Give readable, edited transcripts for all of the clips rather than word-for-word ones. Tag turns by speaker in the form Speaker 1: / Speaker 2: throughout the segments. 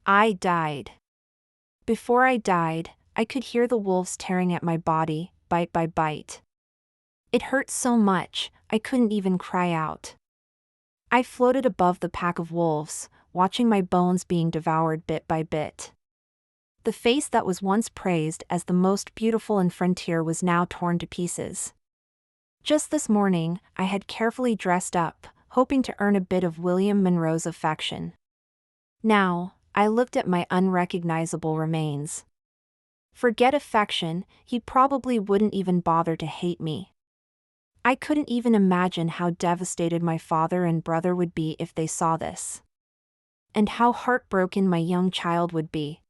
Speaker 1: I died. Before I died, I could hear the wolves tearing at my body, bite by bite. It hurt so much, I couldn't even cry out. I floated above the pack of wolves, watching my bones being devoured bit by bit. The face that was once praised as the most beautiful in Frontier was now torn to pieces. Just this morning, I had carefully dressed up, hoping to earn a bit of William Monroe's affection. Now, I looked at my unrecognizable remains. Forget affection, he probably wouldn't even bother to hate me. I couldn't even imagine how devastated my father and brother would be if they saw this. And how heartbroken my young child would be.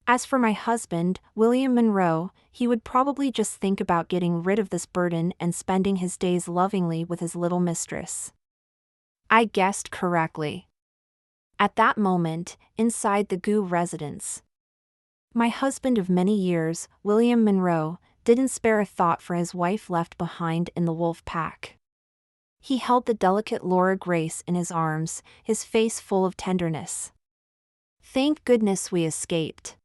Speaker 1: As for my husband, William Monroe, he would probably just think about getting rid of this burden and spending his days lovingly with his little mistress. I guessed correctly. At that moment, inside the GU residence, my husband of many years, William Monroe, didn't spare a thought for his wife left behind in the wolf pack. He held the delicate Laura Grace in his arms, his face full of tenderness. Thank goodness we escaped.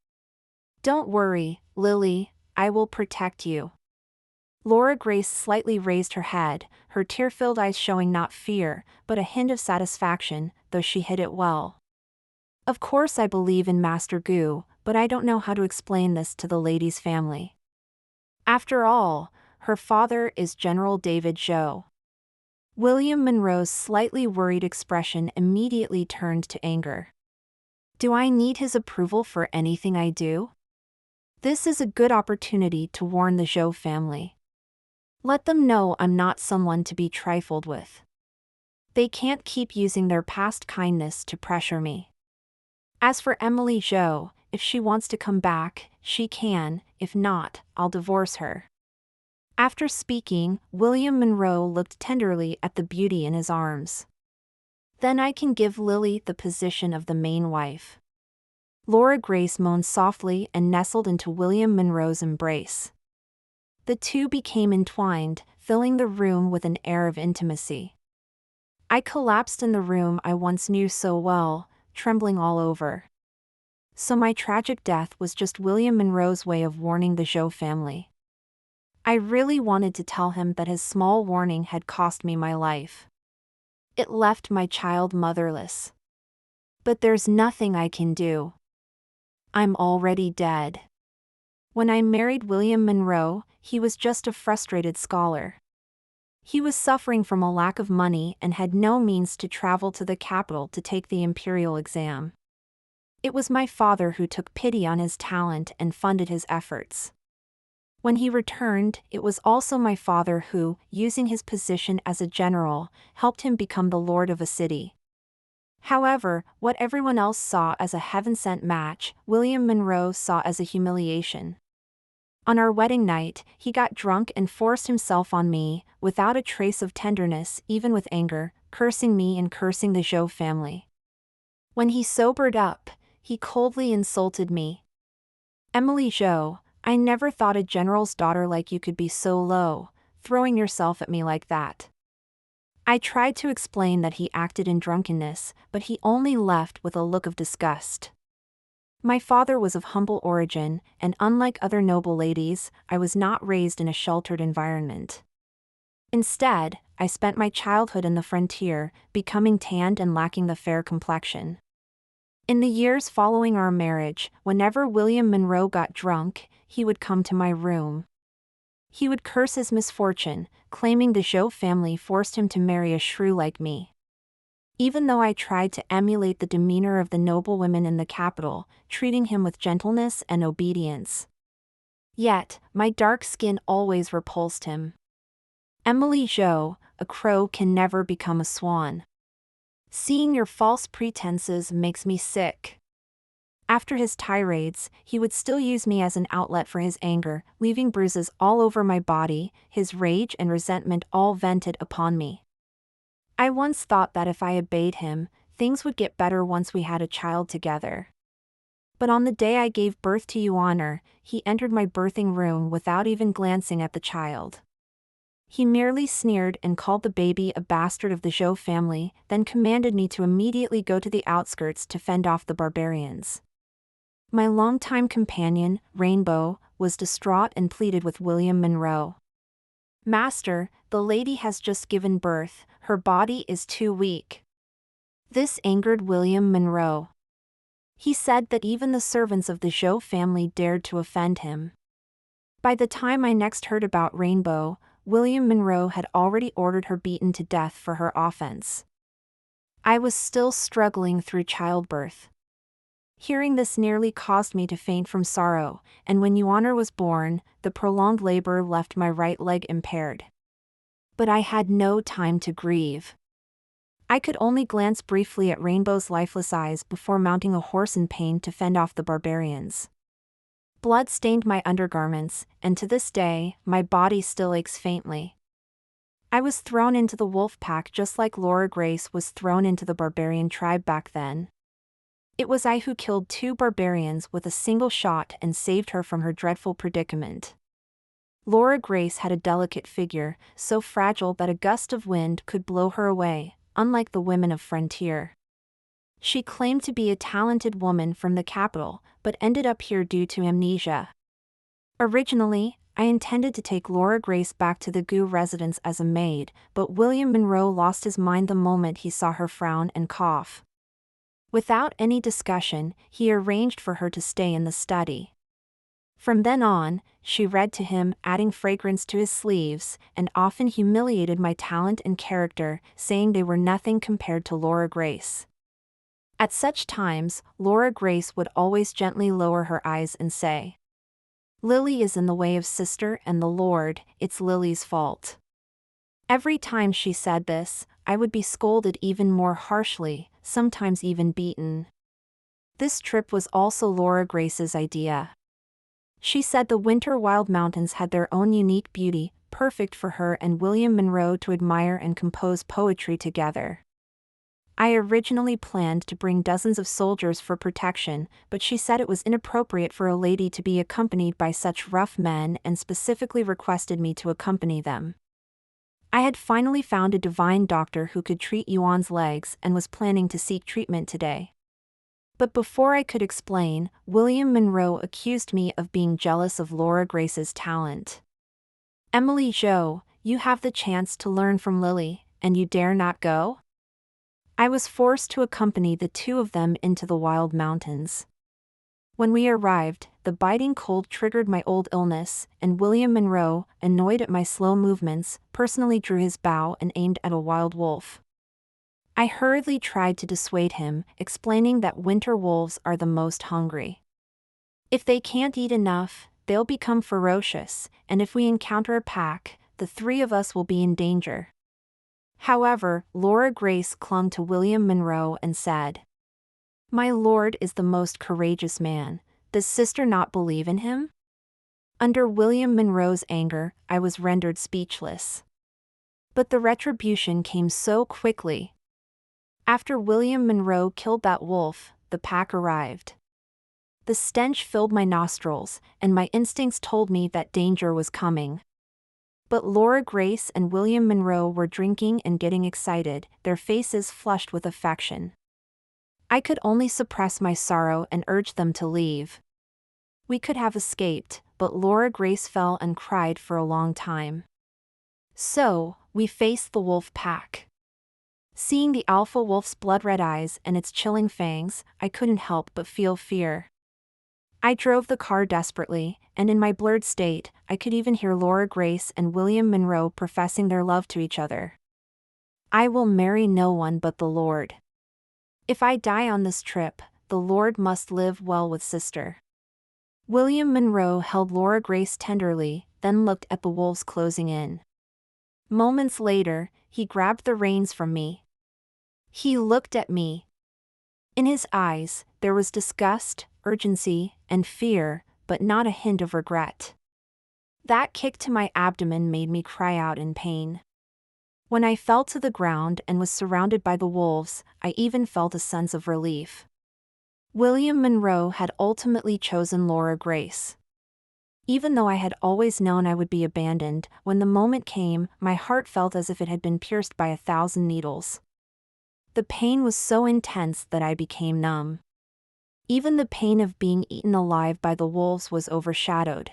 Speaker 1: Don't worry, Lily, I will protect you. Laura Grace slightly raised her head, her tear-filled eyes showing not fear, but a hint of satisfaction, though she hid it well. Of course I believe in Master GU, but I don't know how to explain this to the lady's family. After all, her father is General David Joe. William Monroe's slightly worried expression immediately turned to anger. Do I need his approval for anything I do? This is a good opportunity to warn the Joe family. Let them know I'm not someone to be trifled with. They can't keep using their past kindness to pressure me. As for Emily Joe, if she wants to come back, she can, if not, I'll divorce her. After speaking, William Monroe looked tenderly at the beauty in his arms. Then I can give Lily the position of the main wife. Laura Grace moaned softly and nestled into William Monroe's embrace. The two became entwined, filling the room with an air of intimacy. I collapsed in the room I once knew so well, trembling all over. So my tragic death was just William Monroe's way of warning the Joe family. I really wanted to tell him that his small warning had cost me my life. It left my child motherless. But there's nothing I can do. I'm already dead. When I married William Monroe, he was just a frustrated scholar. He was suffering from a lack of money and had no means to travel to the capital to take the imperial exam. It was my father who took pity on his talent and funded his efforts. When he returned, it was also my father who, using his position as a general, helped him become the lord of a city. However, what everyone else saw as a heaven-sent match, William Monroe saw as a humiliation. On our wedding night, he got drunk and forced himself on me, without a trace of tenderness, even with anger, cursing me and cursing the Joe family. When he sobered up, he coldly insulted me. Emily Joe, I never thought a general's daughter like you could be so low, throwing yourself at me like that. I tried to explain that he acted in drunkenness, but he only left with a look of disgust. My father was of humble origin, and unlike other noble ladies, I was not raised in a sheltered environment. Instead, I spent my childhood in the frontier, becoming tanned and lacking the fair complexion. In the years following our marriage, whenever William Monroe got drunk, he would come to my room. He would curse his misfortune, claiming the Joe family forced him to marry a shrew like me. Even though I tried to emulate the demeanor of the noble women in the capital, treating him with gentleness and obedience. Yet, my dark skin always repulsed him. Emily Joe, a crow can never become a swan. Seeing your false pretenses makes me sick. After his tirades, he would still use me as an outlet for his anger, leaving bruises all over my body, his rage and resentment all vented upon me. I once thought that if I obeyed him, things would get better once we had a child together. But on the day I gave birth to you, Honor, he entered my birthing room without even glancing at the child. He merely sneered and called the baby a bastard of the Zhou family, then commanded me to immediately go to the outskirts to fend off the barbarians. My longtime companion, Rainbow, was distraught and pleaded with William Monroe. "Master, the lady has just given birth, her body is too weak." This angered William Monroe. He said that even the servants of the Zhou family dared to offend him. By the time I next heard about Rainbow, William Monroe had already ordered her beaten to death for her offense. I was still struggling through childbirth. Hearing this nearly caused me to faint from sorrow, and when Yuan'er was born, the prolonged labor left my right leg impaired. But I had no time to grieve. I could only glance briefly at Rainbow's lifeless eyes before mounting a horse in pain to fend off the barbarians. Blood stained my undergarments, and to this day, my body still aches faintly. I was thrown into the wolf pack just like Laura Grace was thrown into the barbarian tribe back then. It was I who killed 2 barbarians with a single shot and saved her from her dreadful predicament. Laura Grace had a delicate figure, so fragile that a gust of wind could blow her away, unlike the women of Frontier. She claimed to be a talented woman from the capital, but ended up here due to amnesia. Originally, I intended to take Laura Grace back to the Gu residence as a maid, but William Monroe lost his mind the moment he saw her frown and cough. Without any discussion, he arranged for her to stay in the study. From then on, she read to him, adding fragrance to his sleeves, and often humiliated my talent and character, saying they were nothing compared to Laura Grace. At such times, Laura Grace would always gently lower her eyes and say, "Lily is in the way of sister and the Lord, it's Lily's fault." Every time she said this, I would be scolded even more harshly, sometimes even beaten. This trip was also Laura Grace's idea. She said the Winter Wild Mountains had their own unique beauty, perfect for her and William Monroe to admire and compose poetry together. I originally planned to bring dozens of soldiers for protection, but she said it was inappropriate for a lady to be accompanied by such rough men and specifically requested me to accompany them. I had finally found a divine doctor who could treat Yuan's legs and was planning to seek treatment today. But before I could explain, William Monroe accused me of being jealous of Laura Grace's talent. "Emily Zhou, you have the chance to learn from Lily, and you dare not go?" I was forced to accompany the 2 of them into the wild mountains. When we arrived, the biting cold triggered my old illness, and William Monroe, annoyed at my slow movements, personally drew his bow and aimed at a wild wolf. I hurriedly tried to dissuade him, explaining that winter wolves are the most hungry. If they can't eat enough, they'll become ferocious, and if we encounter a pack, the 3 of us will be in danger. However, Laura Grace clung to William Monroe and said, "My lord is the most courageous man. Does sister not believe in him?" Under William Monroe's anger, I was rendered speechless. But the retribution came so quickly. After William Monroe killed that wolf, the pack arrived. The stench filled my nostrils, and my instincts told me that danger was coming. But Laura Grace and William Monroe were drinking and getting excited, their faces flushed with affection. I could only suppress my sorrow and urge them to leave. We could have escaped, but Laura Grace fell and cried for a long time. So, we faced the wolf pack. Seeing the alpha wolf's blood-red eyes and its chilling fangs, I couldn't help but feel fear. I drove the car desperately, and in my blurred state, I could even hear Laura Grace and William Monroe professing their love to each other. "I will marry no one but the Lord. If I die on this trip, the Lord must live well with sister." William Monroe held Laura Grace tenderly, then looked at the wolves closing in. Moments later, he grabbed the reins from me. He looked at me. In his eyes, there was disgust, urgency, and fear, but not a hint of regret. That kick to my abdomen made me cry out in pain. When I fell to the ground and was surrounded by the wolves, I even felt a sense of relief. William Monroe had ultimately chosen Laura Grace. Even though I had always known I would be abandoned, when the moment came, my heart felt as if it had been pierced by 1,000 needles. The pain was so intense that I became numb. Even the pain of being eaten alive by the wolves was overshadowed.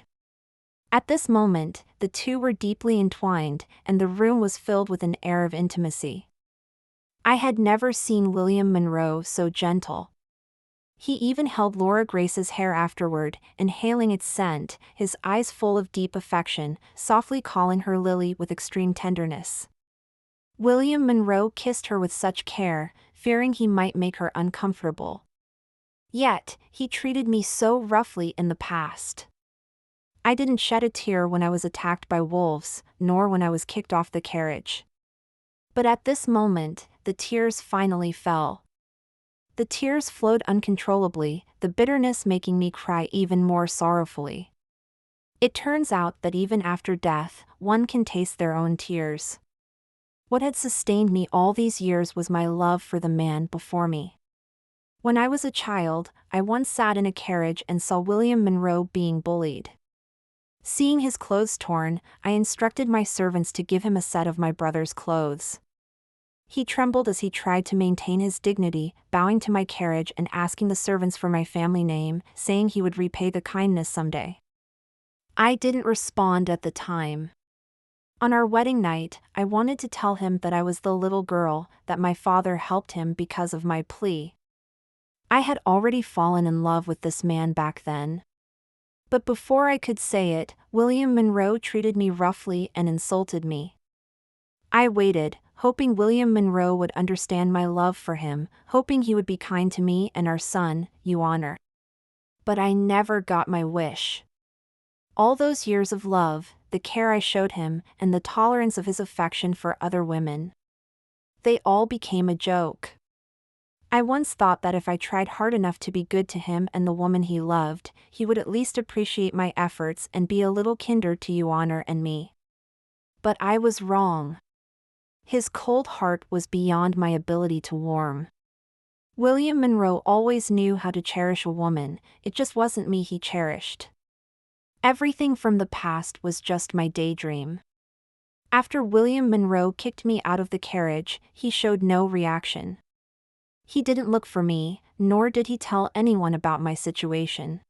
Speaker 1: At this moment, the two were deeply entwined, and the room was filled with an air of intimacy. I had never seen William Monroe so gentle. He even held Laura Grace's hair afterward, inhaling its scent, his eyes full of deep affection, softly calling her Lily with extreme tenderness. William Monroe kissed her with such care, fearing he might make her uncomfortable. Yet, he treated me so roughly in the past. I didn't shed a tear when I was attacked by wolves, nor when I was kicked off the carriage. But at this moment, the tears finally fell. The tears flowed uncontrollably, the bitterness making me cry even more sorrowfully. It turns out that even after death, one can taste their own tears. What had sustained me all these years was my love for the man before me. When I was a child, I once sat in a carriage and saw William Monroe being bullied. Seeing his clothes torn, I instructed my servants to give him a set of my brother's clothes. He trembled as he tried to maintain his dignity, bowing to my carriage and asking the servants for my family name, saying he would repay the kindness someday. I didn't respond at the time. On our wedding night, I wanted to tell him that I was the little girl, that my father helped him because of my plea. I had already fallen in love with this man back then. But before I could say it, William Monroe treated me roughly and insulted me. I waited, hoping William Monroe would understand my love for him, hoping he would be kind to me and our son, Your Honor. But I never got my wish. All those years of love, the care I showed him, and the tolerance of his affection for other women, they all became a joke. I once thought that if I tried hard enough to be good to him and the woman he loved, he would at least appreciate my efforts and be a little kinder to Your Honor and me. But I was wrong. His cold heart was beyond my ability to warm. William Monroe always knew how to cherish a woman, it just wasn't me he cherished. Everything from the past was just my daydream. After William Monroe kicked me out of the carriage, he showed no reaction. He didn't look for me, nor did he tell anyone about my situation.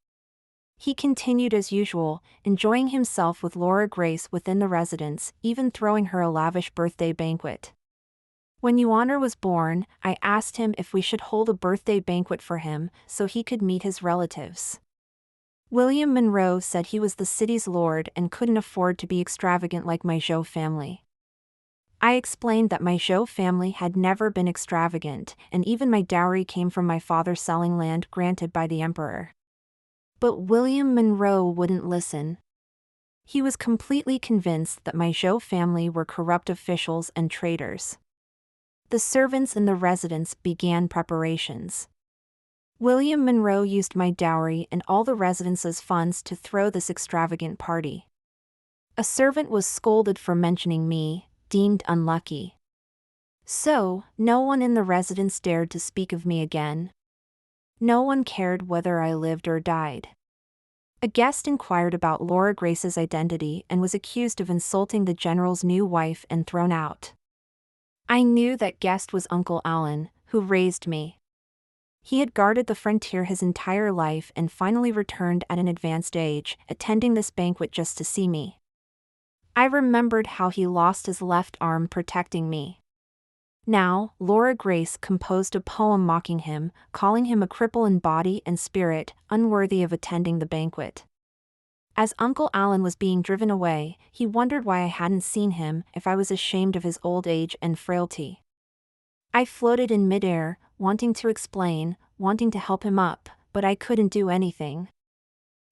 Speaker 1: He continued as usual, enjoying himself with Laura Grace within the residence, even throwing her a lavish birthday banquet. When Your Honor was born, I asked him if we should hold a birthday banquet for him, so he could meet his relatives. William Monroe said he was the city's lord and couldn't afford to be extravagant like my Joe family. I explained that my Joe family had never been extravagant, and even my dowry came from my father selling land granted by the emperor. But William Monroe wouldn't listen. He was completely convinced that my Joe family were corrupt officials and traitors. The servants in the residence began preparations. William Monroe used my dowry and all the residence's funds to throw this extravagant party. A servant was scolded for mentioning me, deemed unlucky. So, no one in the residence dared to speak of me again. No one cared whether I lived or died. A guest inquired about Laura Grace's identity and was accused of insulting the general's new wife and thrown out. I knew that guest was Uncle Allen, who raised me. He had guarded the frontier his entire life and finally returned at an advanced age, attending this banquet just to see me. I remembered how he lost his left arm protecting me. Now, Laura Grace composed a poem mocking him, calling him a cripple in body and spirit, unworthy of attending the banquet. As Uncle Allen was being driven away, he wondered why I hadn't seen him, if I was ashamed of his old age and frailty. I floated in midair, wanting to explain, wanting to help him up, but I couldn't do anything.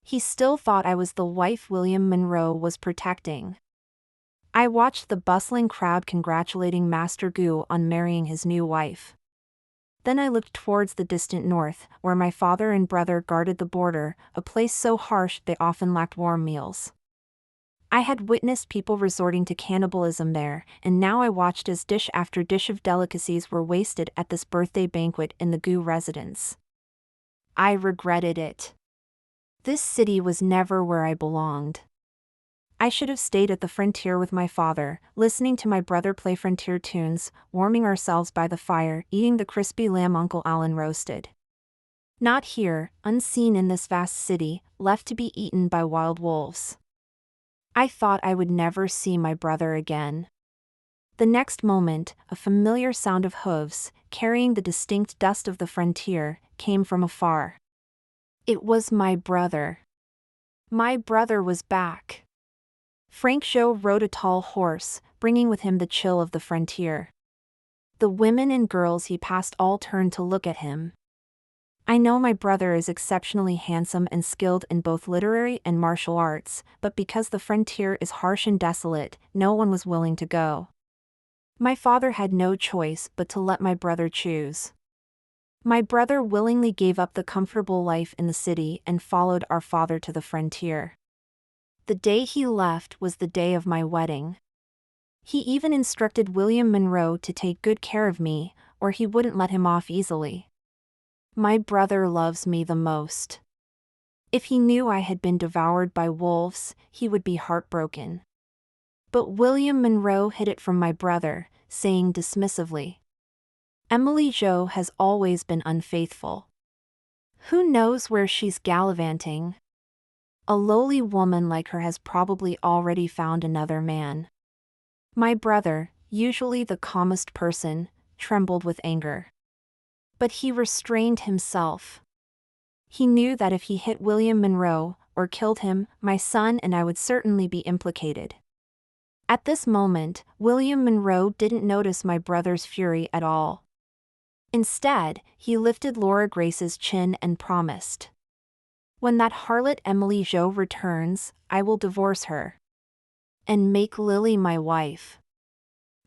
Speaker 1: He still thought I was the wife William Monroe was protecting. I watched the bustling crowd congratulating Master Gu on marrying his new wife. Then I looked towards the distant north, where my father and brother guarded the border, a place so harsh they often lacked warm meals. I had witnessed people resorting to cannibalism there, and now I watched as dish after dish of delicacies were wasted at this birthday banquet in the Gu residence. I regretted it. This city was never where I belonged. I should have stayed at the frontier with my father, listening to my brother play frontier tunes, warming ourselves by the fire, eating the crispy lamb Uncle Alan roasted. Not here, unseen in this vast city, left to be eaten by wild wolves. I thought I would never see my brother again. The next moment, a familiar sound of hooves, carrying the distinct dust of the frontier, came from afar. It was my brother. My brother was back. Frank Joe rode a tall horse, bringing with him the chill of the frontier. The women and girls he passed all turned to look at him. I know my brother is exceptionally handsome and skilled in both literary and martial arts, but because the frontier is harsh and desolate, no one was willing to go. My father had no choice but to let my brother choose. My brother willingly gave up the comfortable life in the city and followed our father to the frontier. The day he left was the day of my wedding. He even instructed William Monroe to take good care of me, or he wouldn't let him off easily. My brother loves me the most. If he knew I had been devoured by wolves, he would be heartbroken. But William Monroe hid it from my brother, saying dismissively, "Emily Jo has always been unfaithful. Who knows where she's gallivanting? A lowly woman like her has probably already found another man." My brother, usually the calmest person, trembled with anger. But he restrained himself. He knew that if he hit William Monroe, or killed him, my son and I would certainly be implicated. At this moment, William Monroe didn't notice my brother's fury at all. Instead, he lifted Laura Grace's chin and promised, "When that harlot Emily Jo returns, I will divorce her. And make Lily my wife."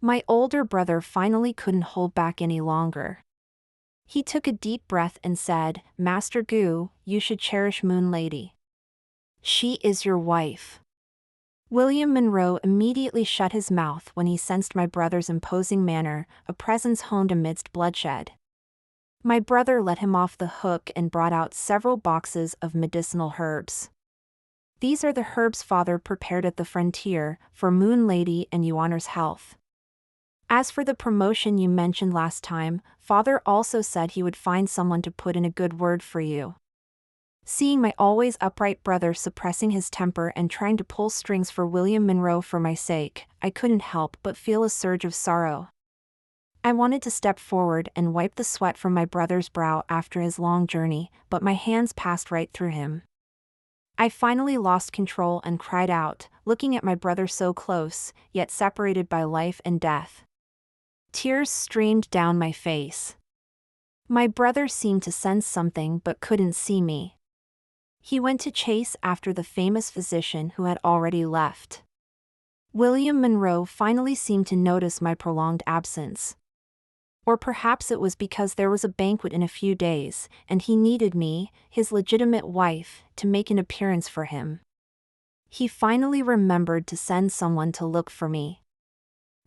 Speaker 1: My older brother finally couldn't hold back any longer. He took a deep breath and said, "Master Gu, you should cherish Moon Lady. She is your wife." William Monroe immediately shut his mouth when he sensed my brother's imposing manner, a presence honed amidst bloodshed. My brother let him off the hook and brought out several boxes of medicinal herbs. "These are the herbs Father prepared at the frontier, for Moon Lady and Yuaner's health. As for the promotion you mentioned last time, Father also said he would find someone to put in a good word for you." Seeing my always upright brother suppressing his temper and trying to pull strings for William Monroe for my sake, I couldn't help but feel a surge of sorrow. I wanted to step forward and wipe the sweat from my brother's brow after his long journey, but my hands passed right through him. I finally lost control and cried out, looking at my brother so close, yet separated by life and death. Tears streamed down my face. My brother seemed to sense something but couldn't see me. He went to chase after the famous physician who had already left. William Monroe finally seemed to notice my prolonged absence. Or perhaps it was because there was a banquet in a few days, and he needed me, his legitimate wife, to make an appearance for him. He finally remembered to send someone to look for me.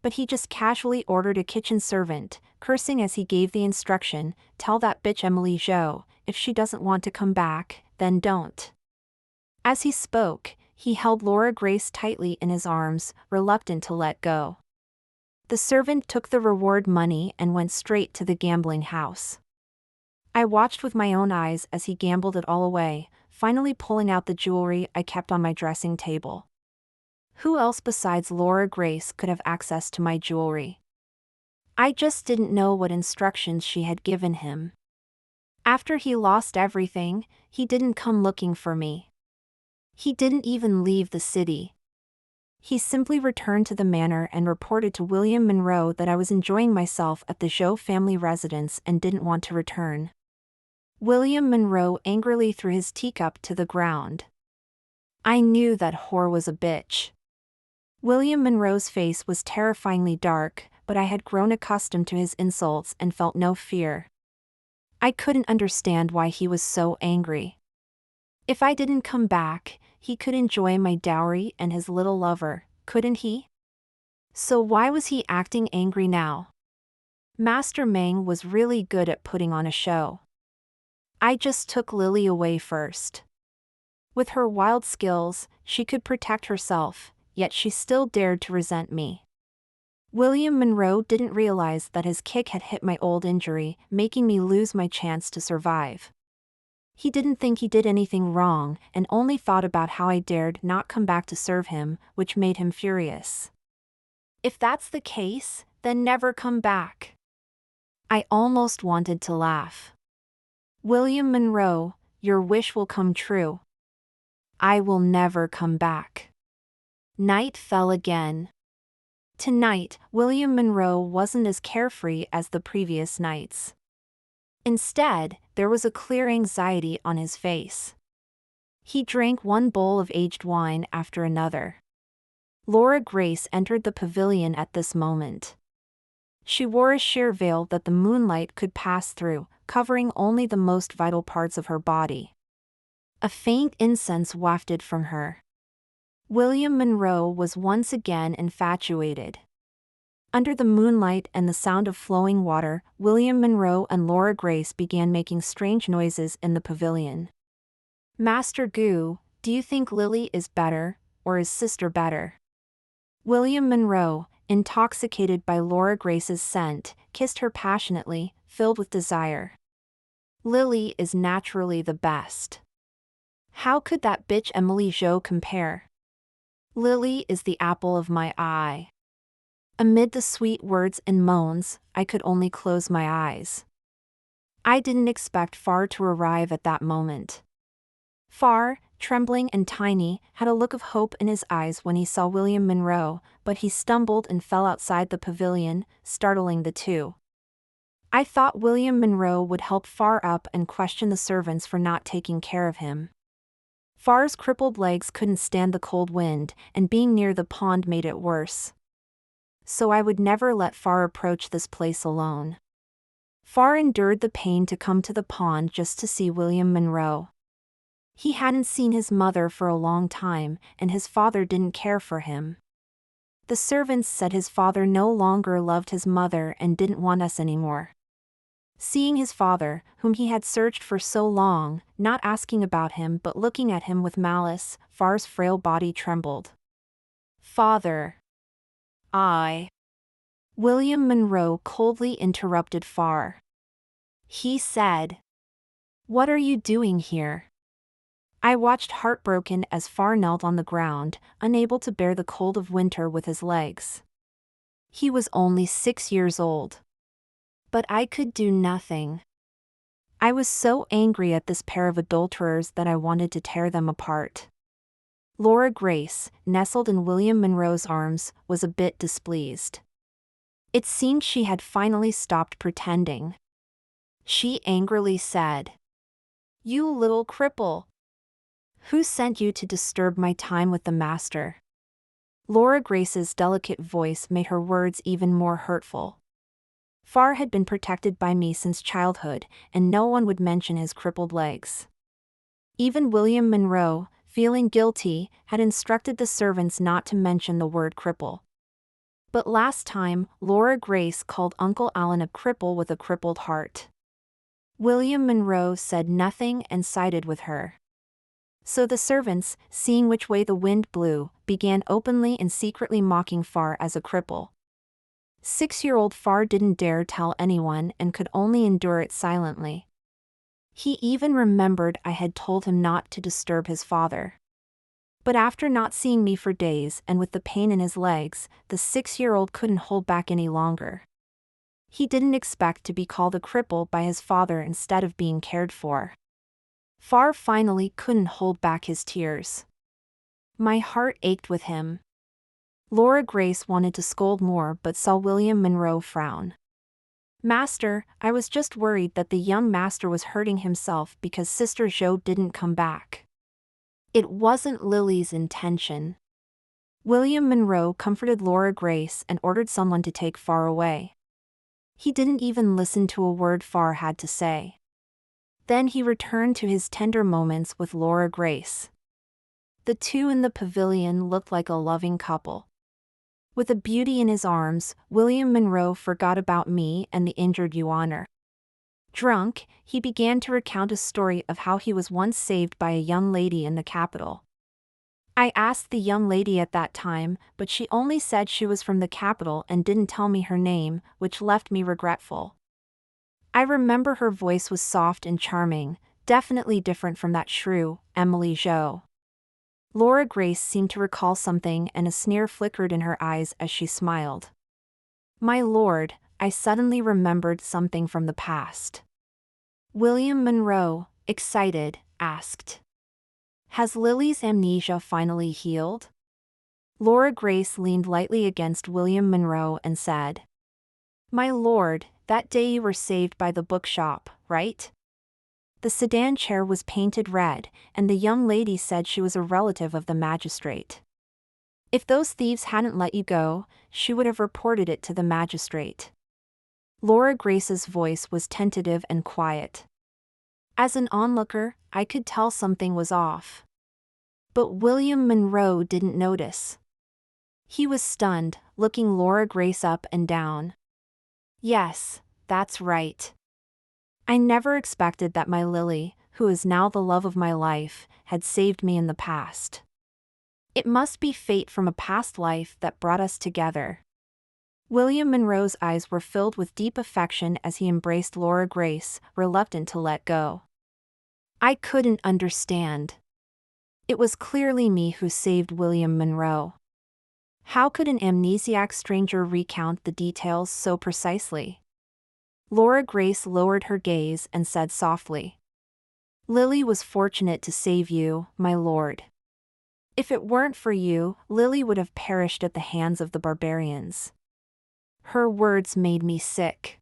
Speaker 1: But he just casually ordered a kitchen servant, cursing as he gave the instruction, "Tell that bitch Emily Jo, if she doesn't want to come back, then don't." As he spoke, he held Laura Grace tightly in his arms, reluctant to let go. The servant took the reward money and went straight to the gambling house. I watched with my own eyes as he gambled it all away, finally pulling out the jewelry I kept on my dressing table. Who else besides Laura Grace could have access to my jewelry? I just didn't know what instructions she had given him. After he lost everything, he didn't come looking for me. He didn't even leave the city. He simply returned to the manor and reported to William Monroe that I was enjoying myself at the Jo family residence and didn't want to return. William Monroe angrily threw his teacup to the ground. I knew that whore was a bitch. William Monroe's face was terrifyingly dark, but I had grown accustomed to his insults and felt no fear. I couldn't understand why he was so angry. If I didn't come back, he could enjoy my dowry and his little lover, couldn't he? So why was he acting angry now? Master Meng was really good at putting on a show. I just took Lily away first. With her wild skills, she could protect herself, yet she still dared to resent me. William Monroe didn't realize that his kick had hit my old injury, making me lose my chance to survive. He didn't think he did anything wrong, and only thought about how I dared not come back to serve him, which made him furious. If that's the case, then never come back. I almost wanted to laugh. William Monroe, your wish will come true. I will never come back. Night fell again. Tonight, William Monroe wasn't as carefree as the previous nights. Instead, there was a clear anxiety on his face. He drank one bowl of aged wine after another. Laura Grace entered the pavilion at this moment. She wore a sheer veil that the moonlight could pass through, covering only the most vital parts of her body. A faint incense wafted from her. William Monroe was once again infatuated. Under the moonlight and the sound of flowing water, William Monroe and Laura Grace began making strange noises in the pavilion. Master Goo, do you think Lily is better, or is sister better? William Monroe, intoxicated by Laura Grace's scent, kissed her passionately, filled with desire. Lily is naturally the best. How could that bitch Emily Jo compare? Lily is the apple of my eye. Amid the sweet words and moans, I could only close my eyes. I didn't expect Far to arrive at that moment. Far, trembling and tiny, had a look of hope in his eyes when he saw William Monroe, but he stumbled and fell outside the pavilion, startling the two. I thought William Monroe would help Far up and question the servants for not taking care of him. Far's crippled legs couldn't stand the cold wind, and being near the pond made it worse. So I would never let Far approach this place alone. Far endured the pain to come to the pond just to see William Monroe. He hadn't seen his mother for a long time, and his father didn't care for him. The servants said his father no longer loved his mother and didn't want us anymore. Seeing his father, whom he had searched for so long, not asking about him but looking at him with malice, Far's frail body trembled. Father. William Monroe coldly interrupted Far. He said, "What are you doing here?" I watched heartbroken as Far knelt on the ground, unable to bear the cold of winter with his legs. He was only 6 years old. But I could do nothing. I was so angry at this pair of adulterers that I wanted to tear them apart. Laura Grace, nestled in William Monroe's arms, was a bit displeased. It seemed she had finally stopped pretending. She angrily said, "You little cripple! Who sent you to disturb my time with the master?" Laura Grace's delicate voice made her words even more hurtful. Far had been protected by me since childhood, and no one would mention his crippled legs. Even William Monroe, feeling guilty, had instructed the servants not to mention the word cripple. But last time, Laura Grace called Uncle Allen a cripple with a crippled heart. William Monroe said nothing and sided with her. So the servants, seeing which way the wind blew, began openly and secretly mocking Far as a cripple. 6-year-old Far didn't dare tell anyone and could only endure it silently. He even remembered I had told him not to disturb his father. But after not seeing me for days and with the pain in his legs, the 6-year-old couldn't hold back any longer. He didn't expect to be called a cripple by his father instead of being cared for. Far finally couldn't hold back his tears. My heart ached with him. Laura Grace wanted to scold more but saw William Monroe frown. "Master, I was just worried that the young master was hurting himself because Sister Jo didn't come back. It wasn't Lily's intention." William Monroe comforted Laura Grace and ordered someone to take Far away. He didn't even listen to a word Far had to say. Then he returned to his tender moments with Laura Grace. The two in the pavilion looked like a loving couple. With a beauty in his arms, William Monroe forgot about me and the injured Yuaner. Drunk, he began to recount a story of how he was once saved by a young lady in the capital. I asked the young lady at that time, but she only said she was from the capital and didn't tell me her name, which left me regretful. I remember her voice was soft and charming, definitely different from that shrew, Emily Jo. Laura Grace seemed to recall something, and a sneer flickered in her eyes as she smiled. My lord, I suddenly remembered something from the past. William Monroe, excited, asked. Has Lily's amnesia finally healed? Laura Grace leaned lightly against William Monroe and said. My lord, that day you were saved by the bookshop, right? The sedan chair was painted red, and the young lady said she was a relative of the magistrate. If those thieves hadn't let you go, she would have reported it to the magistrate. Laura Grace's voice was tentative and quiet. As an onlooker, I could tell something was off. But William Monroe didn't notice. He was stunned, looking Laura Grace up and down. Yes, that's right. I never expected that my Lily, who is now the love of my life, had saved me in the past. It must be fate from a past life that brought us together. William Monroe's eyes were filled with deep affection as he embraced Laura Grace, reluctant to let go. I couldn't understand. It was clearly me who saved William Monroe. How could an amnesiac stranger recount the details so precisely? Laura Grace lowered her gaze and said softly. Lily was fortunate to save you, my lord. If it weren't for you, Lily would have perished at the hands of the barbarians. Her words made me sick.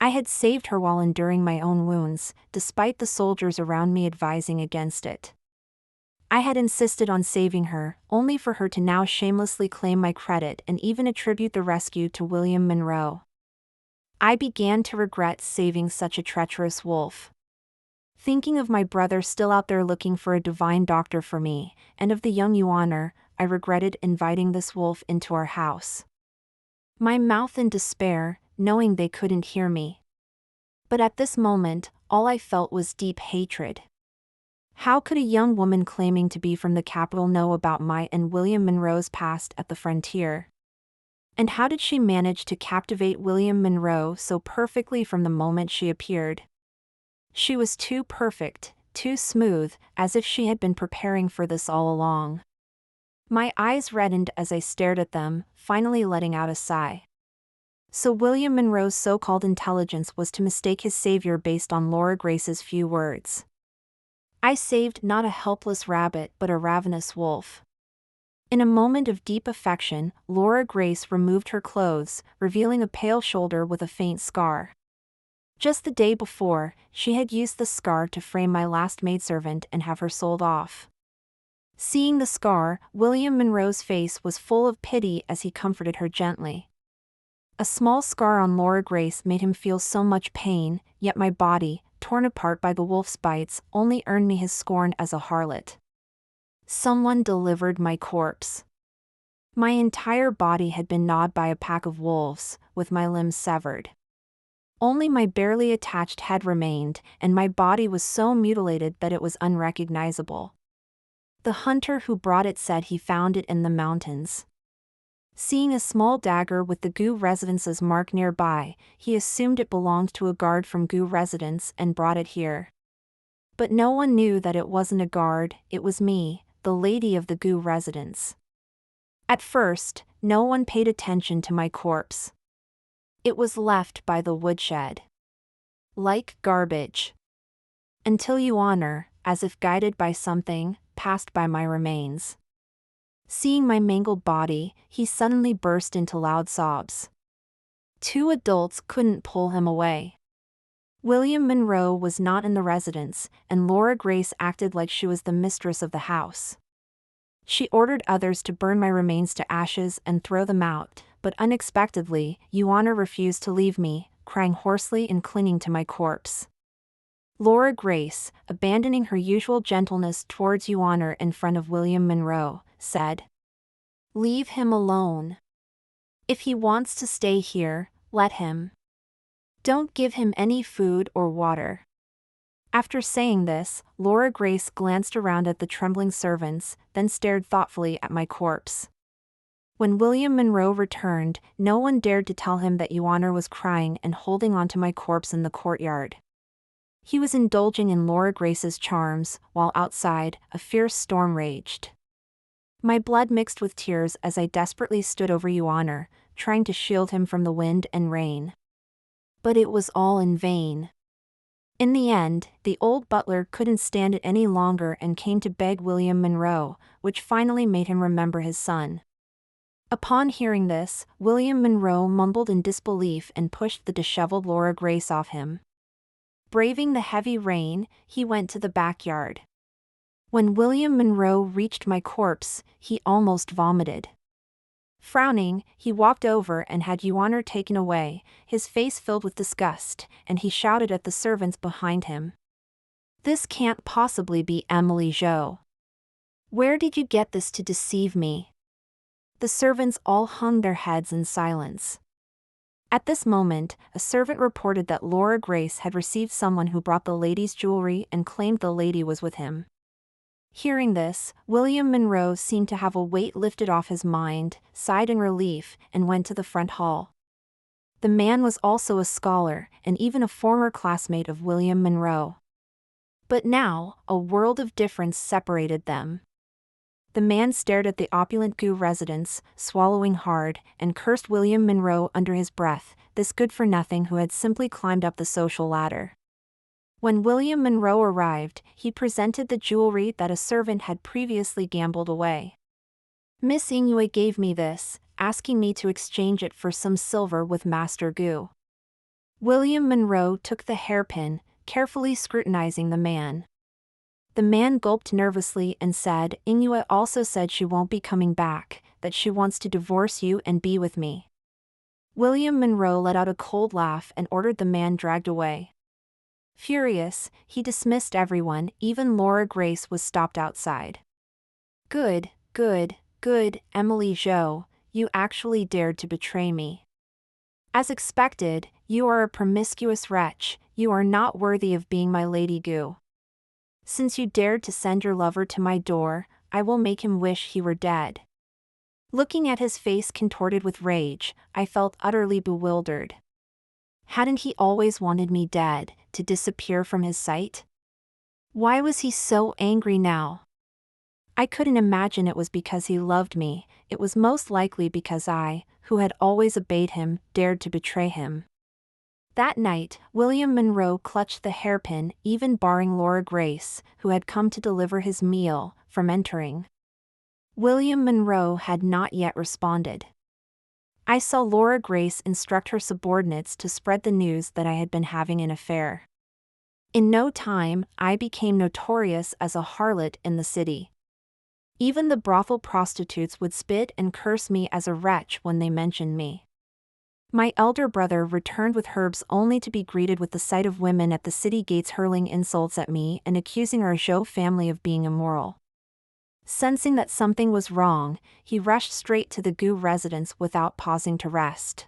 Speaker 1: I had saved her while enduring my own wounds, despite the soldiers around me advising against it. I had insisted on saving her, only for her to now shamelessly claim my credit and even attribute the rescue to William Monroe. I began to regret saving such a treacherous wolf. Thinking of my brother still out there looking for a divine doctor for me, and of the young Yuaner, I regretted inviting this wolf into our house. My mouth in despair, knowing they couldn't hear me. But at this moment, all I felt was deep hatred. How could a young woman claiming to be from the capital know about my and William Monroe's past at the frontier? And how did she manage to captivate William Monroe so perfectly from the moment she appeared? She was too perfect, too smooth, as if she had been preparing for this all along. My eyes reddened as I stared at them, finally letting out a sigh. So William Monroe's so-called intelligence was to mistake his savior based on Laura Grace's few words. I saved not a helpless rabbit but a ravenous wolf. In a moment of deep affection, Laura Grace removed her clothes, revealing a pale shoulder with a faint scar. Just the day before, she had used the scar to frame my last maidservant and have her sold off. Seeing the scar, William Monroe's face was full of pity as he comforted her gently. A small scar on Laura Grace made him feel so much pain, yet my body, torn apart by the wolf's bites, only earned me his scorn as a harlot. Someone delivered my corpse. My entire body had been gnawed by a pack of wolves, with my limbs severed. Only my barely attached head remained, and my body was so mutilated that it was unrecognizable. The hunter who brought it said he found it in the mountains. Seeing a small dagger with the Gu residence's mark nearby, he assumed it belonged to a guard from Gu residence and brought it here. But no one knew that it wasn't a guard, it was me, the lady of the Gu residence. At first, no one paid attention to my corpse. It was left by the woodshed. Like garbage. Until Yuaner, as if guided by something, passed by my remains. Seeing my mangled body, he suddenly burst into loud sobs. 2 adults couldn't pull him away. William Monroe was not in the residence, and Laura Grace acted like she was the mistress of the house. She ordered others to burn my remains to ashes and throw them out, but unexpectedly, Yuaner refused to leave me, crying hoarsely and clinging to my corpse. Laura Grace, abandoning her usual gentleness towards Yuaner in front of William Monroe, said, "Leave him alone. If he wants to stay here, let him." Don't give him any food or water. After saying this, Laura Grace glanced around at the trembling servants, then stared thoughtfully at my corpse. When William Monroe returned, no one dared to tell him that Your Honor was crying and holding onto my corpse in the courtyard. He was indulging in Laura Grace's charms, while outside, a fierce storm raged. My blood mixed with tears as I desperately stood over Your Honor, trying to shield him from the wind and rain. But it was all in vain. In the end, the old butler couldn't stand it any longer and came to beg William Monroe, which finally made him remember his son. Upon hearing this, William Monroe mumbled in disbelief and pushed the disheveled Laura Grace off him. Braving the heavy rain, he went to the backyard. When William Monroe reached my corpse, he almost vomited. Frowning, he walked over and had Your Honor taken away, his face filled with disgust, and he shouted at the servants behind him. "This can't possibly be Emily Jo. Where did you get this to deceive me?" The servants all hung their heads in silence. At this moment, a servant reported that Laura Grace had received someone who brought the lady's jewelry and claimed the lady was with him. Hearing this, William Monroe seemed to have a weight lifted off his mind, sighed in relief, and went to the front hall. The man was also a scholar, and even a former classmate of William Monroe. But now, a world of difference separated them. The man stared at the opulent Gu residence, swallowing hard, and cursed William Monroe under his breath, this good-for-nothing who had simply climbed up the social ladder. When William Monroe arrived, he presented the jewelry that a servant had previously gambled away. "Miss Inoue gave me this, asking me to exchange it for some silver with Master Gu." William Monroe took the hairpin, carefully scrutinizing the man. The man gulped nervously and said, "Inoue also said she won't be coming back, that she wants to divorce you and be with me." William Monroe let out a cold laugh and ordered the man dragged away. Furious, he dismissed everyone, even Laura Grace was stopped outside. Good, Emily Jo, you actually dared to betray me. As expected, you are a promiscuous wretch, you are not worthy of being my Lady Gu. Since you dared to send your lover to my door, I will make him wish he were dead. Looking at his face contorted with rage, I felt utterly bewildered. Hadn't he always wanted me dead, to disappear from his sight? Why was he so angry now? I couldn't imagine it was because he loved me, it was most likely because I, who had always obeyed him, dared to betray him. That night, William Monroe clutched the hairpin, even barring Laura Grace, who had come to deliver his meal, from entering. William Monroe had not yet responded. I saw Laura Grace instruct her subordinates to spread the news that I had been having an affair. In no time, I became notorious as a harlot in the city. Even the brothel prostitutes would spit and curse me as a wretch when they mentioned me. My elder brother returned with herbs only to be greeted with the sight of women at the city gates hurling insults at me and accusing our Jo family of being immoral. Sensing that something was wrong, he rushed straight to the Gu residence without pausing to rest.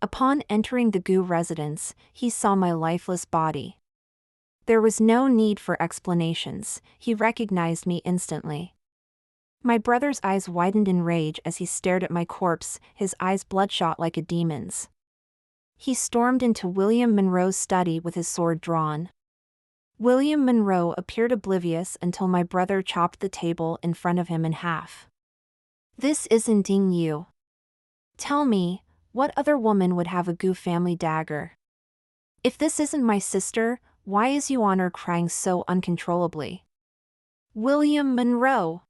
Speaker 1: Upon entering the Gu residence, he saw my lifeless body. There was no need for explanations, he recognized me instantly. My brother's eyes widened in rage as he stared at my corpse, his eyes bloodshot like a demon's. He stormed into William Monroe's study with his sword drawn. William Monroe appeared oblivious until my brother chopped the table in front of him in half. "This isn't you. Tell me, what other woman would have a Gu family dagger? If this isn't my sister, why is Your Honor crying so uncontrollably? William Monroe!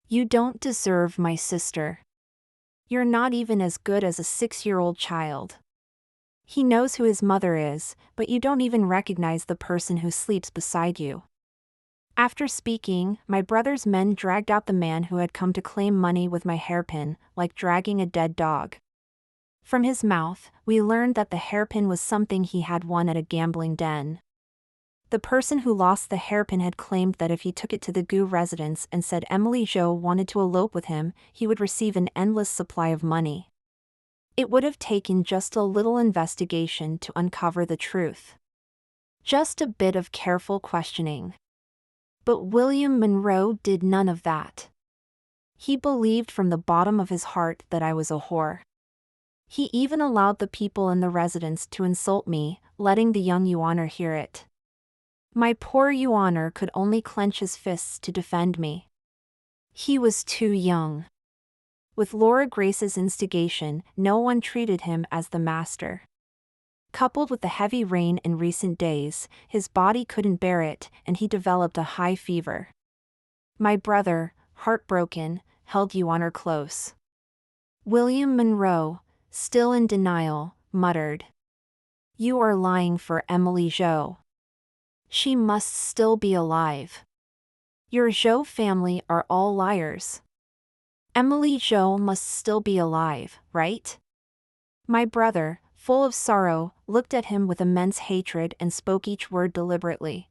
Speaker 1: You don't deserve my sister. You're not even as good as a 6-year-old child. He knows who his mother is, but you don't even recognize the person who sleeps beside you." After speaking, my brother's men dragged out the man who had come to claim money with my hairpin, like dragging a dead dog. From his mouth, we learned that the hairpin was something he had won at a gambling den. The person who lost the hairpin had claimed that if he took it to the Gu residence and said Emily Jo wanted to elope with him, he would receive an endless supply of money. It would have taken just a little investigation to uncover the truth. Just a bit of careful questioning. But William Monroe did none of that. He believed from the bottom of his heart that I was a whore. He even allowed the people in the residence to insult me, letting the young Your Honor hear it. My poor Your Honor could only clench his fists to defend me. He was too young. With Laura Grace's instigation, no one treated him as the master. Coupled with the heavy rain in recent days, his body couldn't bear it, and he developed a high fever. My brother, heartbroken, held Your Honor close. William Monroe, still in denial, muttered, "You are lying for Emily Jo. She must still be alive. Your Jo family are all liars. Emily Jo must still be alive, right?" My brother, full of sorrow, looked at him with immense hatred and spoke each word deliberately.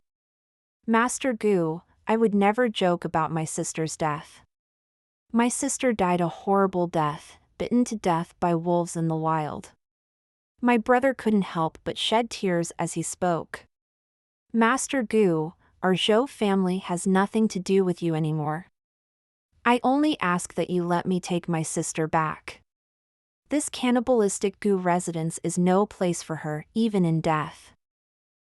Speaker 1: "Master Gu, I would never joke about my sister's death. My sister died a horrible death, bitten to death by wolves in the wild." My brother couldn't help but shed tears as he spoke. "Master Gu, our Jo family has nothing to do with you anymore. I only ask that you let me take my sister back. This cannibalistic Gu residence is no place for her, even in death."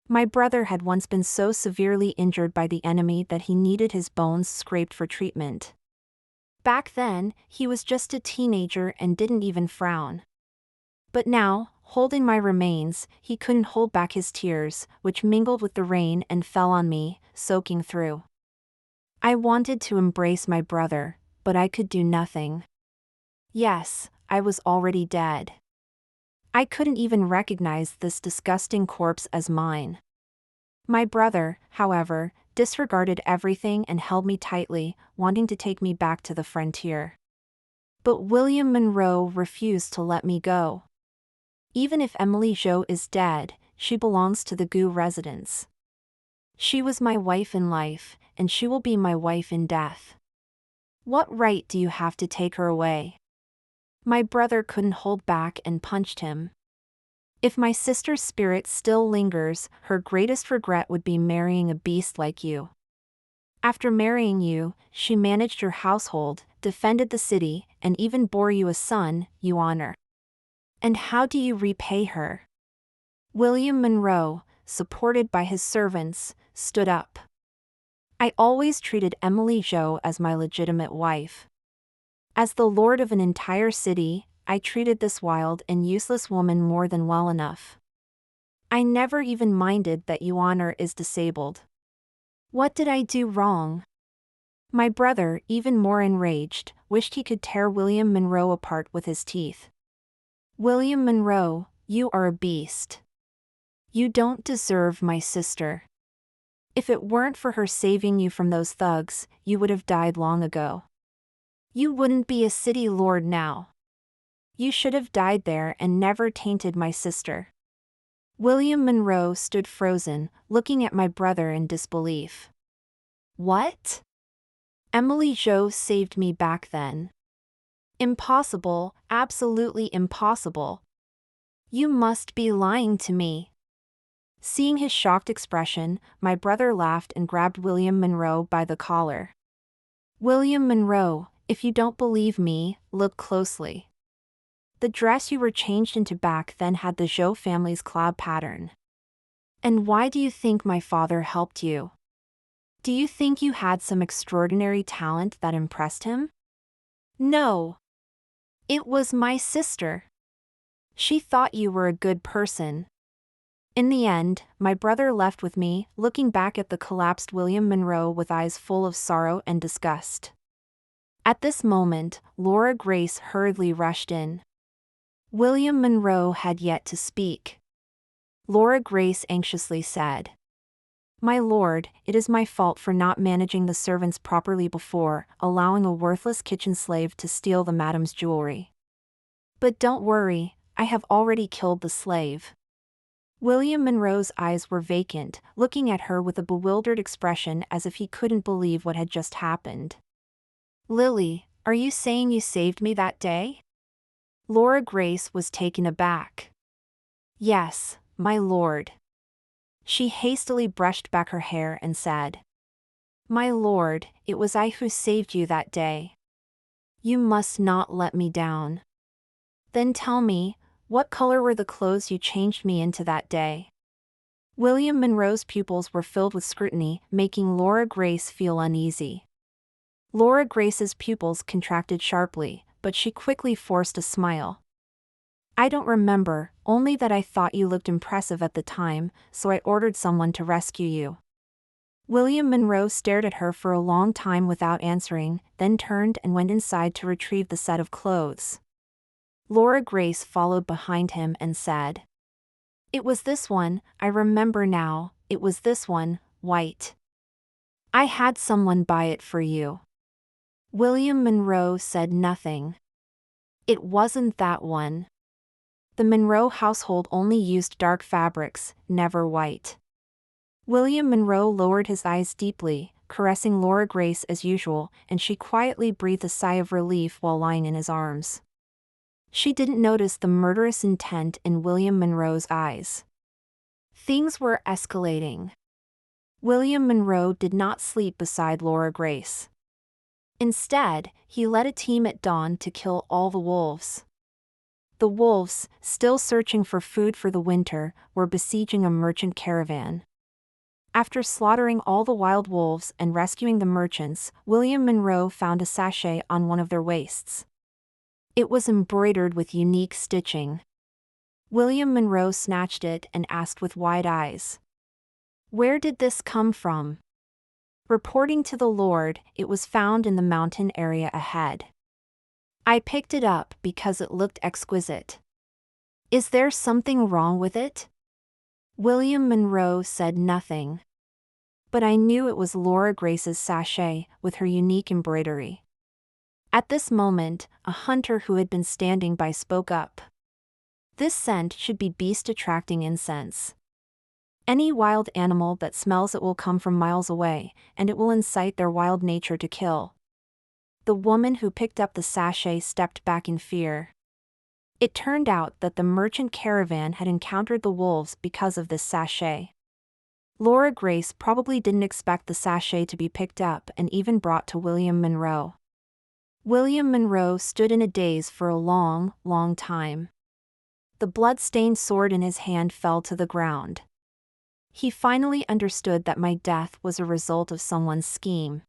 Speaker 1: My brother had once been so severely injured by the enemy that he needed his bones scraped for treatment. Back then, he was just a teenager and didn't even frown. But now, holding my remains, he couldn't hold back his tears, which mingled with the rain and fell on me, soaking through. I wanted to embrace my brother, but I could do nothing. Yes, I was already dead. I couldn't even recognize this disgusting corpse as mine. My brother, however, disregarded everything and held me tightly, wanting to take me back to the frontier. But William Monroe refused to let me go. Even if Emily Jo is dead, she belongs to the Gu residence. She was my wife in life, and she will be my wife in death. What right do you have to take her away?" My brother couldn't hold back and punched him. "If my sister's spirit still lingers, her greatest regret would be marrying a beast like you. After marrying you, she managed your household, defended the city, and even bore you a son, Your Honor. And how do you repay her?" William Monroe, supported by his servants, stood up. "I always treated Emily Jo as my legitimate wife. As the lord of an entire city, I treated this wild and useless woman more than well enough. I never even minded that Your Honor is disabled. What did I do wrong?" My brother, even more enraged, wished he could tear William Monroe apart with his teeth. "William Monroe, you are a beast. You don't deserve my sister. If it weren't for her saving you from those thugs, you would have died long ago. You wouldn't be a city lord now. You should have died there and never tainted my sister." William Monroe stood frozen, looking at my brother in disbelief. "What? Emily Jo saved me back then. Impossible, absolutely impossible. You must be lying to me." Seeing his shocked expression, my brother laughed and grabbed William Monroe by the collar. "William Monroe, if you don't believe me, look closely. The dress you were changed into back then had the Jo family's cloud pattern. And why do you think my father helped you? Do you think you had some extraordinary talent that impressed him? No. It was my sister. She thought you were a good person." In the end, my brother left with me, looking back at the collapsed William Monroe with eyes full of sorrow and disgust. At this moment, Laura Grace hurriedly rushed in. William Monroe had yet to speak. Laura Grace anxiously said, "My lord, it is my fault for not managing the servants properly before, allowing a worthless kitchen slave to steal the madam's jewelry. But don't worry, I have already killed the slave." William Monroe's eyes were vacant, looking at her with a bewildered expression as if he couldn't believe what had just happened. "Lily, are you saying you saved me that day?" Laura Grace was taken aback. "Yes, my lord." She hastily brushed back her hair and said, "My lord, it was I who saved you that day. You must not let me down. Then tell me, what color were the clothes you changed me into that day?" William Monroe's pupils were filled with scrutiny, making Laura Grace feel uneasy. Laura Grace's pupils contracted sharply, but she quickly forced a smile. "I don't remember, only that I thought you looked impressive at the time, so I ordered someone to rescue you." William Monroe stared at her for a long time without answering, then turned and went inside to retrieve the set of clothes. Laura Grace followed behind him and said, "It was this one, I remember now, it was this one, white. I had someone buy it for you." William Monroe said nothing. "It wasn't that one." The Monroe household only used dark fabrics, never white. William Monroe lowered his eyes deeply, caressing Laura Grace as usual, and she quietly breathed a sigh of relief while lying in his arms. She didn't notice the murderous intent in William Monroe's eyes. Things were escalating. William Monroe did not sleep beside Laura Grace. Instead, he led a team at dawn to kill all the wolves. The wolves, still searching for food for the winter, were besieging a merchant caravan. After slaughtering all the wild wolves and rescuing the merchants, William Monroe found a sachet on one of their waists. It was embroidered with unique stitching. William Monroe snatched it and asked with wide eyes, "Where did this come from?" Reporting to the Lord, it was found in the mountain area ahead. "I picked it up because it looked exquisite." "Is there something wrong with it?" William Monroe said nothing. "But I knew it was Laura Grace's sachet, with her unique embroidery." At this moment, a hunter who had been standing by spoke up. "This scent should be beast-attracting incense. Any wild animal that smells it will come from miles away, and it will incite their wild nature to kill." The woman who picked up the sachet stepped back in fear. It turned out that the merchant caravan had encountered the wolves because of this sachet. Laura Grace probably didn't expect the sachet to be picked up and even brought to William Monroe. William Monroe stood in a daze for a long, long time. The blood-stained sword in his hand fell to the ground. He finally understood that my death was a result of someone's scheme.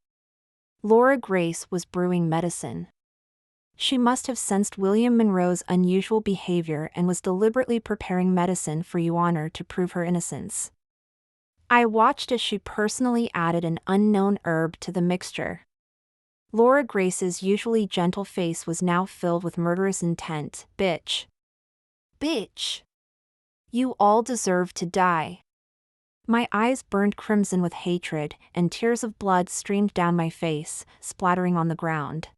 Speaker 1: Laura Grace was brewing medicine. She must have sensed William Monroe's unusual behavior and was deliberately preparing medicine for Euhonor to prove her innocence. I watched as she personally added an unknown herb to the mixture. Laura Grace's usually gentle face was now filled with murderous intent. "Bitch. Bitch. You all deserve to die." My eyes burned crimson with hatred, and tears of blood streamed down my face, splattering on the ground.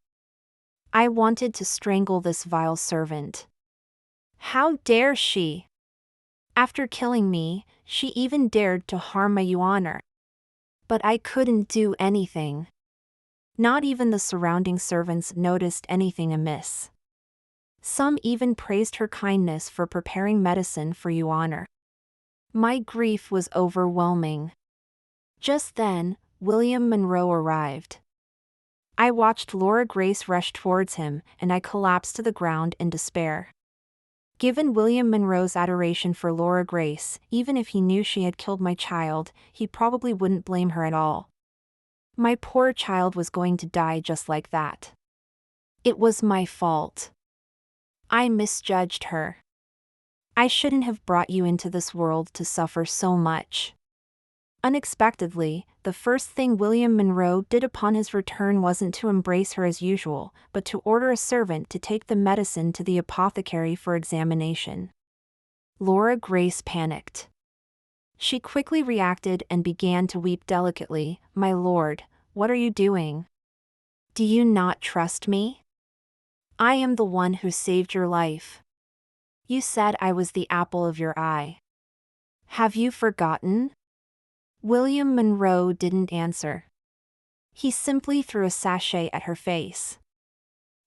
Speaker 1: I wanted to strangle this vile servant. How dare she? After killing me, she even dared to harm my Euhonor. But I couldn't do anything. Not even the surrounding servants noticed anything amiss. Some even praised her kindness for preparing medicine for Euhonor. My grief was overwhelming. Just then, William Monroe arrived. I watched Laura Grace rush towards him, and I collapsed to the ground in despair. Given William Monroe's adoration for Laura Grace, even if he knew she had killed my child, he probably wouldn't blame her at all. My poor child was going to die just like that. It was my fault. I misjudged her. I shouldn't have brought you into this world to suffer so much. Unexpectedly, the first thing William Monroe did upon his return wasn't to embrace her as usual, but to order a servant to take the medicine to the apothecary for examination. Laura Grace panicked. She quickly reacted and began to weep delicately. "My lord, what are you doing? Do you not trust me? I am the one who saved your life. You said I was the apple of your eye. Have you forgotten?" William Monroe didn't answer. He simply threw a sachet at her face.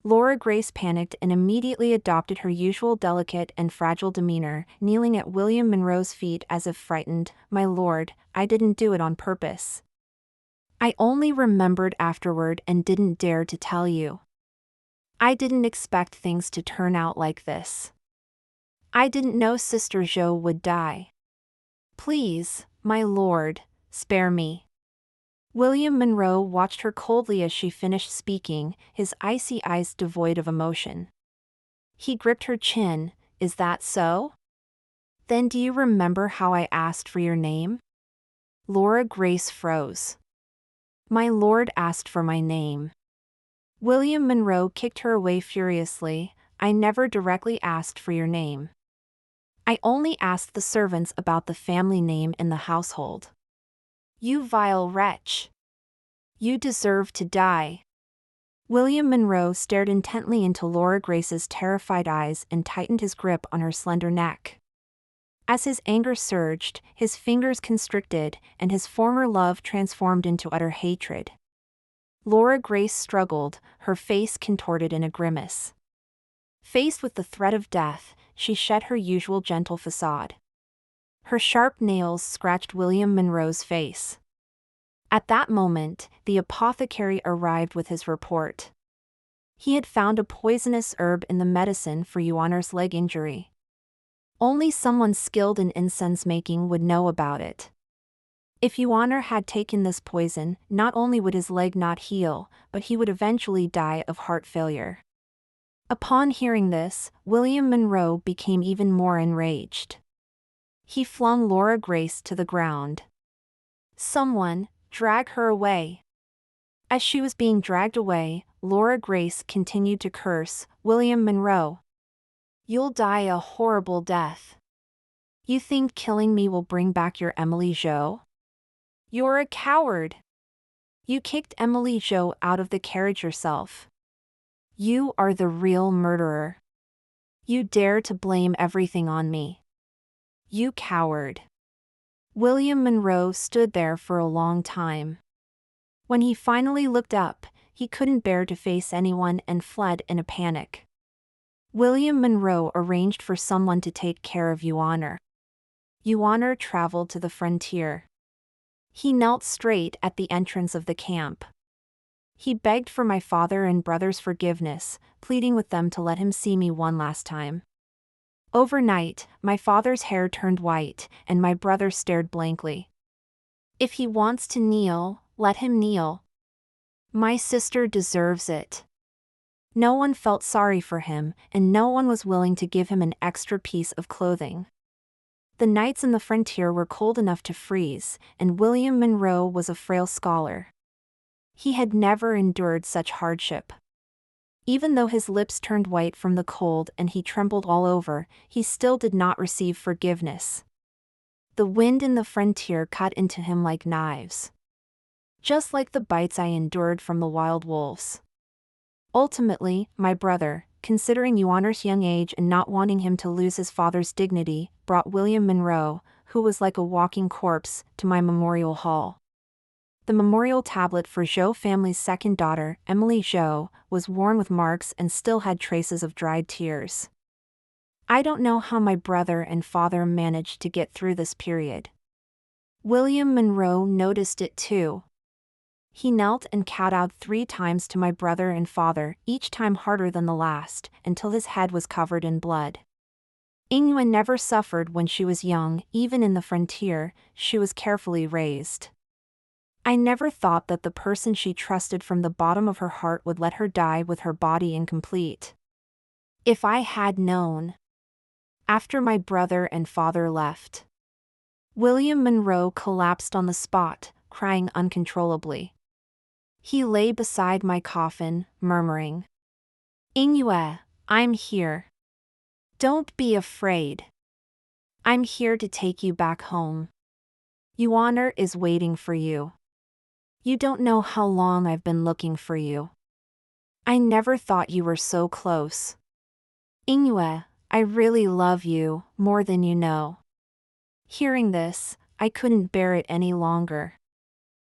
Speaker 1: Laura Grace panicked and immediately adopted her usual delicate and fragile demeanor, kneeling at William Monroe's feet as if frightened. "My lord, I didn't do it on purpose. I only remembered afterward and didn't dare to tell you. I didn't expect things to turn out like this. I didn't know Sister Jo would die. Please, my lord, spare me." William Monroe watched her coldly as she finished speaking, his icy eyes devoid of emotion. He gripped her chin. "Is that so? Then do you remember how I asked for your name?" Laura Grace froze. "My lord asked for my name." William Monroe kicked her away furiously. "I never directly asked for your name. I only asked the servants about the family name in the household." "You vile wretch! You deserve to die." William Monroe stared intently into Laura Grace's terrified eyes and tightened his grip on her slender neck. As his anger surged, his fingers constricted, and his former love transformed into utter hatred. Laura Grace struggled, her face contorted in a grimace. Faced with the threat of death, she shed her usual gentle facade. Her sharp nails scratched William Monroe's face. At that moment, the apothecary arrived with his report. He had found a poisonous herb in the medicine for Euhonor's leg injury. Only someone skilled in incense making would know about it. If Euhonor had taken this poison, not only would his leg not heal, but he would eventually die of heart failure. Upon hearing this, William Monroe became even more enraged. He flung Laura Grace to the ground. "Someone, drag her away." As she was being dragged away, Laura Grace continued to curse, "William Monroe, you'll die a horrible death. You think killing me will bring back your Emily Jo? You're a coward. You kicked Emily Jo out of the carriage yourself. You are the real murderer. You dare to blame everything on me. You coward." William Monroe stood there for a long time. When he finally looked up, he couldn't bear to face anyone and fled in a panic. William Monroe arranged for someone to take care of Euhonor. Euhonor traveled to the frontier. He knelt straight at the entrance of the camp. He begged for my father and brother's forgiveness, pleading with them to let him see me one last time. Overnight, my father's hair turned white, and my brother stared blankly. "If he wants to kneel, let him kneel. My sister deserves it." No one felt sorry for him, and no one was willing to give him an extra piece of clothing. The nights in the frontier were cold enough to freeze, and William Monroe was a frail scholar. He had never endured such hardship. Even though his lips turned white from the cold and he trembled all over, he still did not receive forgiveness. The wind in the frontier cut into him like knives. Just like the bites I endured from the wild wolves. Ultimately, my brother, considering Euhonor's young age and not wanting him to lose his father's dignity, brought William Monroe, who was like a walking corpse, to my memorial hall. The memorial tablet for Jo family's second daughter, Emily Jo, was worn with marks and still had traces of dried tears. I don't know how my brother and father managed to get through this period. William Monroe noticed it too. He knelt and kowtowed 3 times to my brother and father, each time harder than the last, until his head was covered in blood. Ingua never suffered when she was young, even in the frontier, she was carefully raised. I never thought that the person she trusted from the bottom of her heart would let her die with her body incomplete. If I had known. After my brother and father left, William Monroe collapsed on the spot, crying uncontrollably. He lay beside my coffin, murmuring, "Ingua, I'm here. Don't be afraid. I'm here to take you back home. Euhonor is waiting for you. You don't know how long I've been looking for you. I never thought you were so close. Ingua, I really love you, more than you know." Hearing this, I couldn't bear it any longer.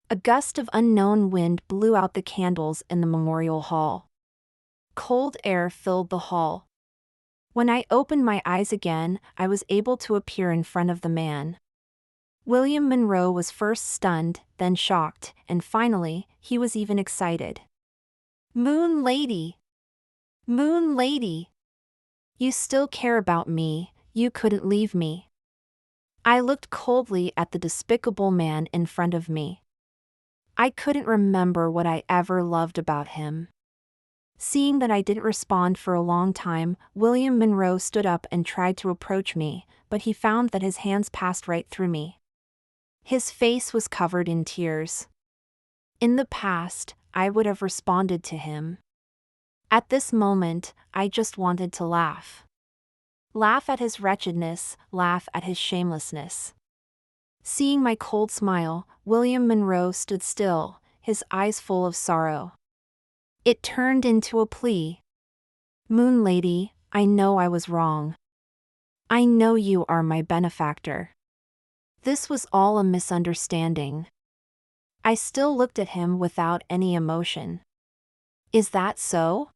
Speaker 1: A gust of unknown wind blew out the candles in the memorial hall. Cold air filled the hall. When I opened my eyes again, I was able to appear in front of the man. William Monroe was first stunned, then shocked, and finally, he was even excited. "Moon Lady! Moon Lady! You still care about me, you couldn't leave me." I looked coldly at the despicable man in front of me. I couldn't remember what I ever loved about him. Seeing that I didn't respond for a long time, William Monroe stood up and tried to approach me, but he found that his hands passed right through me. His face was covered in tears. In the past, I would have responded to him. At this moment, I just wanted to laugh. Laugh at his wretchedness, laugh at his shamelessness. Seeing my cold smile, William Monroe stood still, his eyes full of sorrow. It turned into a plea. "Moon Lady, I know I was wrong. I know you are my benefactor. This was all a misunderstanding." I still looked at him without any emotion. "Is that so?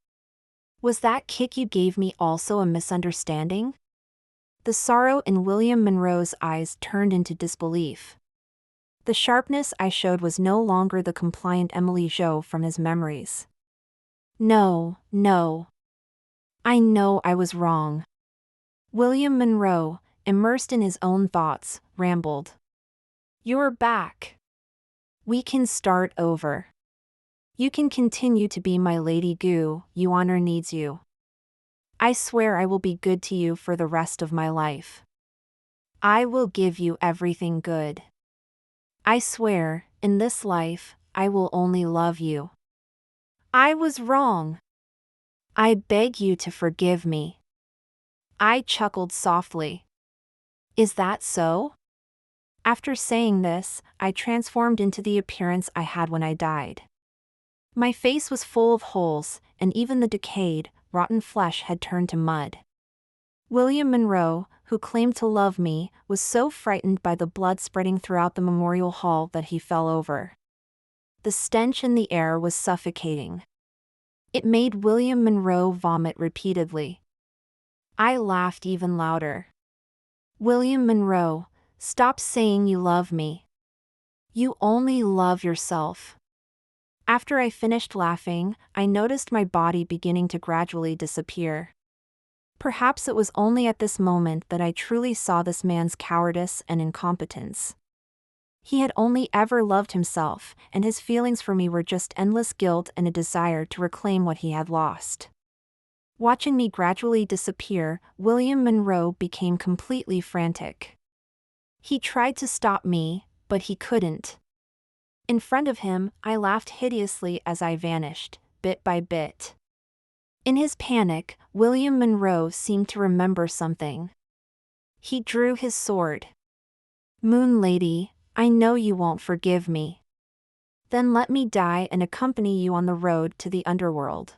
Speaker 1: Was that kick you gave me also a misunderstanding?" The sorrow in William Monroe's eyes turned into disbelief. The sharpness I showed was no longer the compliant Emily Jo from his memories. "No, no. I know I was wrong." William Monroe, immersed in his own thoughts, rambled. "You're back. We can start over. You can continue to be my Lady Gu, Your Honor needs you. I swear I will be good to you for the rest of my life. I will give you everything good. I swear, in this life, I will only love you. I was wrong. I beg you to forgive me." I chuckled softly. "Is that so?" After saying this, I transformed into the appearance I had when I died. My face was full of holes, and even the decayed, rotten flesh had turned to mud. William Monroe, who claimed to love me, was so frightened by the blood spreading throughout the memorial hall that he fell over. The stench in the air was suffocating. It made William Monroe vomit repeatedly. I laughed even louder. "William Monroe, stop saying you love me. You only love yourself." After I finished laughing, I noticed my body beginning to gradually disappear. Perhaps it was only at this moment that I truly saw this man's cowardice and incompetence. He had only ever loved himself, and his feelings for me were just endless guilt and a desire to reclaim what he had lost. Watching me gradually disappear, William Monroe became completely frantic. He tried to stop me, but he couldn't. In front of him, I laughed hideously as I vanished, bit by bit. In his panic, William Monroe seemed to remember something. He drew his sword. "Moon Lady, I know you won't forgive me. Then let me die and accompany you on the road to the underworld."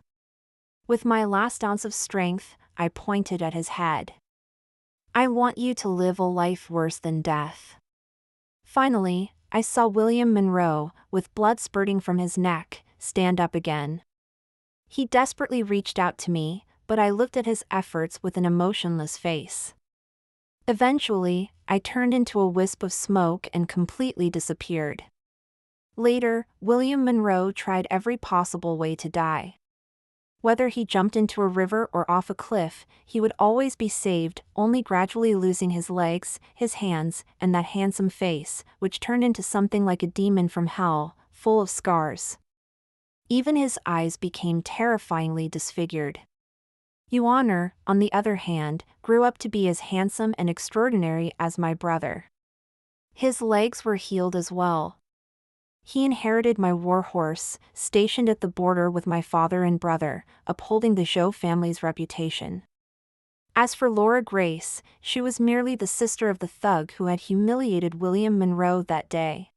Speaker 1: With my last ounce of strength, I pointed at his head. "I want you to live a life worse than death." Finally, I saw William Monroe, with blood spurting from his neck, stand up again. He desperately reached out to me, but I looked at his efforts with an emotionless face. Eventually, I turned into a wisp of smoke and completely disappeared. Later, William Monroe tried every possible way to die. Whether he jumped into a river or off a cliff, he would always be saved, only gradually losing his legs, his hands, and that handsome face, which turned into something like a demon from hell, full of scars. Even his eyes became terrifyingly disfigured. Your Honor, on the other hand, grew up to be as handsome and extraordinary as my brother. His legs were healed as well. He inherited my war horse, stationed at the border with my father and brother, upholding the Jo family's reputation. As for Laura Grace, she was merely the sister of the thug who had humiliated William Monroe that day.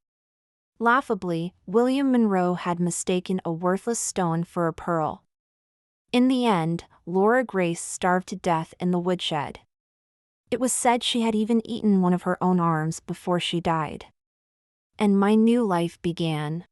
Speaker 1: Laughably, William Monroe had mistaken a worthless stone for a pearl. In the end, Laura Grace starved to death in the woodshed. It was said she had even eaten one of her own arms before she died. And my new life began.